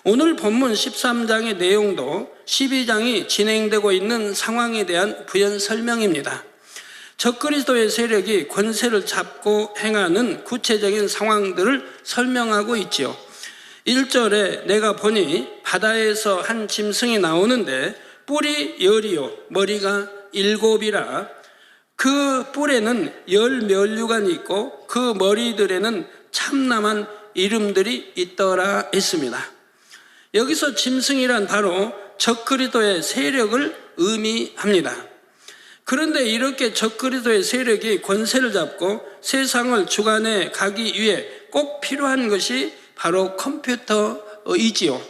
오늘 본문 13장의 내용도 12장이 진행되고 있는 상황에 대한 부연 설명입니다. 적그리스도의 세력이 권세를 잡고 행하는 구체적인 상황들을 설명하고 있지요. 1절에 내가 보니 바다에서 한 짐승이 나오는데 뿔이 10이요 머리가 7이라. 그 뿔에는 10면류관이 있고 그 머리들에는 참남한 이름들이 있더라 했습니다. 여기서 짐승이란 바로 적그리스도의 세력을 의미합니다. 그런데 이렇게 적그리스도의 세력이 권세를 잡고 세상을 주관해 가기 위해 꼭 필요한 것이 바로 컴퓨터이지요.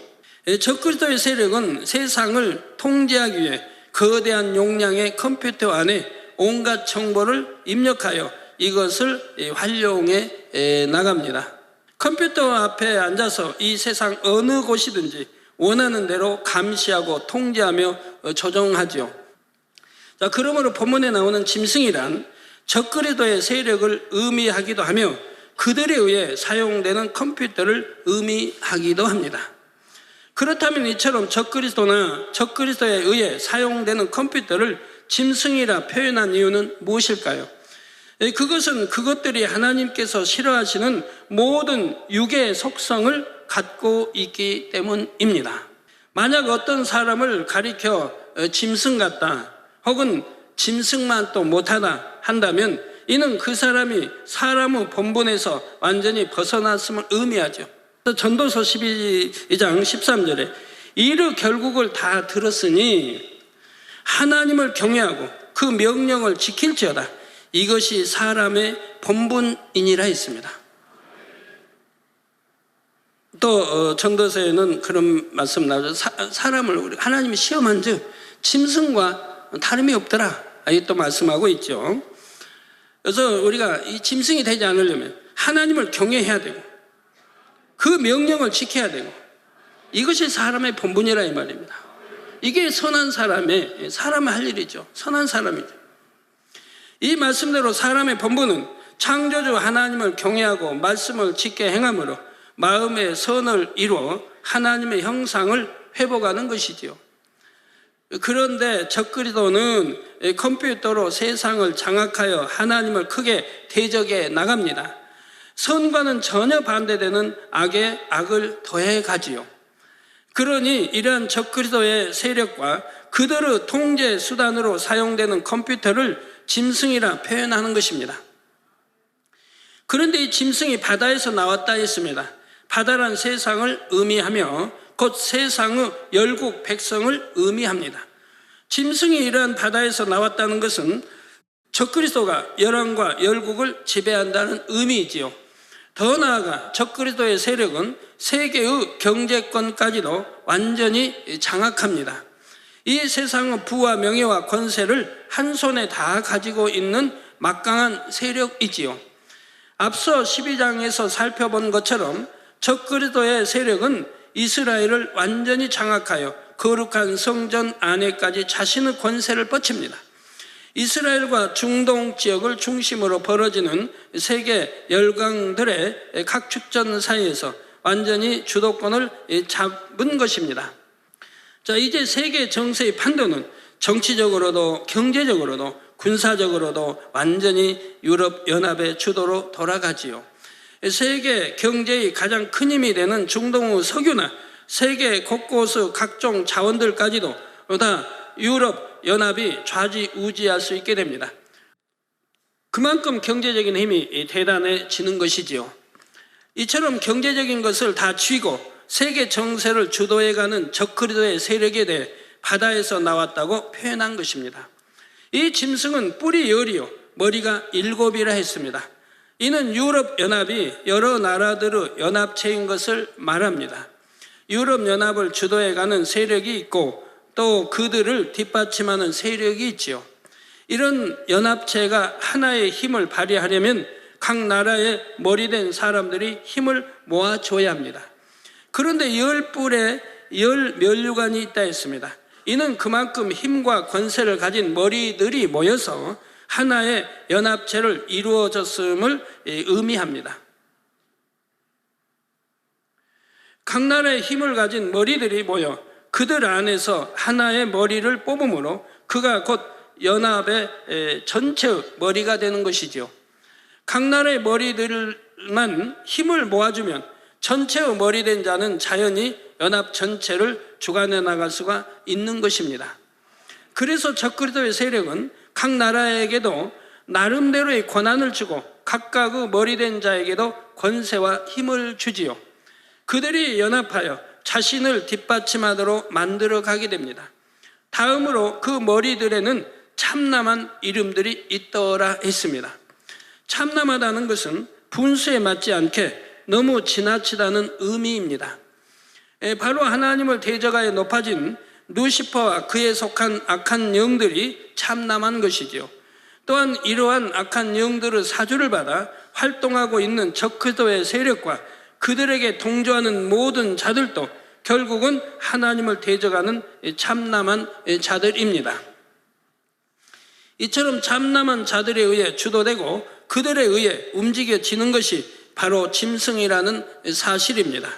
적그리스도의 세력은 세상을 통제하기 위해 거대한 용량의 컴퓨터 안에 온갖 정보를 입력하여 이것을 활용해 나갑니다. 컴퓨터 앞에 앉아서 이 세상 어느 곳이든지 원하는 대로 감시하고 통제하며 조종하죠. 자, 그러므로 본문에 나오는 짐승이란 적그리스도의 세력을 의미하기도 하며 그들에 의해 사용되는 컴퓨터를 의미하기도 합니다. 그렇다면 이처럼 적그리스도나 적그리스도에 의해 사용되는 컴퓨터를 짐승이라 표현한 이유는 무엇일까요? 그것은 그것들이 하나님께서 싫어하시는 모든 육의 속성을 갖고 있기 때문입니다. 만약 어떤 사람을 가리켜 짐승 같다 혹은 짐승만 또 못하다 한다면 이는 그 사람이 사람의 본분에서 완전히 벗어났음을 의미하죠. 전도서 12장 13절에 이르 결국을 다 들었으니 하나님을 경외하고 그 명령을 지킬지어다. 이것이 사람의 본분이니라 했습니다. 또 전도서에는 그런 말씀 나오죠. 사람을 하나님이 시험한 즉 짐승과 다름이 없더라. 이렇게 또 말씀하고 있죠. 그래서 우리가 이 짐승이 되지 않으려면 하나님을 경외해야 되고 그 명령을 지켜야 되고 이것이 사람의 본분이라 이 말입니다. 이게 선한 사람의 할 일이죠. 선한 사람이죠. 이 말씀대로 사람의 본분은 창조주 하나님을 경외하고 말씀을 지켜 행함으로 마음의 선을 이루어 하나님의 형상을 회복하는 것이지요. 그런데 적그리스도는 컴퓨터로 세상을 장악하여 하나님을 크게 대적해 나갑니다. 선과는 전혀 반대되는 악에 악을 더해 가지요. 그러니 이러한 적그리스도의 세력과 그들의 통제 수단으로 사용되는 컴퓨터를 짐승이라 표현하는 것입니다. 그런데 이 짐승이 바다에서 나왔다 했습니다. 바다란 세상을 의미하며 곧 세상의 열국 백성을 의미합니다. 짐승이 이러한 바다에서 나왔다는 것은 적그리스도가 열왕과 열국을 지배한다는 의미이지요. 더 나아가 적그리스도의 세력은 세계의 경제권까지도 완전히 장악합니다. 이 세상의 부와 명예와 권세를 한 손에 다 가지고 있는 막강한 세력이지요. 앞서 12장에서 살펴본 것처럼 적그리스도의 세력은 이스라엘을 완전히 장악하여 거룩한 성전 안에까지 자신의 권세를 뻗칩니다. 이스라엘과 중동 지역을 중심으로 벌어지는 세계 열강들의 각축전 사이에서 완전히 주도권을 잡은 것입니다. 자, 이제 세계 정세의 판도는 정치적으로도 경제적으로도 군사적으로도 완전히 유럽 연합의 주도로 돌아가지요. 세계 경제의 가장 큰 힘이 되는 중동의 석유나 세계 곳곳의 각종 자원들까지도 다 유럽 연합이 좌지우지할 수 있게 됩니다. 그만큼 경제적인 힘이 대단해지는 것이지요. 이처럼 경제적인 것을 다 쥐고 세계 정세를 주도해가는 적그리스도의 세력에 대해 바다에서 나왔다고 표현한 것입니다. 이 짐승은 뿔이 10이요 머리가 7이라 했습니다. 이는 유럽 연합이 여러 나라들의 연합체인 것을 말합니다. 유럽 연합을 주도해가는 세력이 있고 또 그들을 뒷받침하는 세력이 있지요. 이런 연합체가 하나의 힘을 발휘하려면 각 나라의 머리된 사람들이 힘을 모아줘야 합니다. 그런데 10뿔에 10면류관이 있다 했습니다. 이는 그만큼 힘과 권세를 가진 머리들이 모여서 하나의 연합체를 이루어졌음을 의미합니다. 각 나라의 힘을 가진 머리들이 모여 그들 안에서 하나의 머리를 뽑음으로 그가 곧 연합의 전체의 머리가 되는 것이지요. 각 나라의 머리들만 힘을 모아주면 전체의 머리 된 자는 자연히 연합 전체를 주관해 나갈 수가 있는 것입니다. 그래서 적그리스도의 세력은 각 나라에게도 나름대로의 권한을 주고 각각의 머리 된 자에게도 권세와 힘을 주지요. 그들이 연합하여 자신을 뒷받침하도록 만들어 가게 됩니다. 다음으로 그 머리들에는 참남한 이름들이 있더라 했습니다. 참남하다는 것은 분수에 맞지 않게 너무 지나치다는 의미입니다. 바로 하나님을 대적하여 높아진 루시퍼와 그에 속한 악한 영들이 참남한 것이지요. 또한 이러한 악한 영들의 사주를 받아 활동하고 있는 적그리스도의 세력과 그들에게 동조하는 모든 자들도 결국은 하나님을 대적하는 참남한 자들입니다. 이처럼 참남한 자들에 의해 주도되고 그들에 의해 움직여지는 것이 바로 짐승이라는 사실입니다.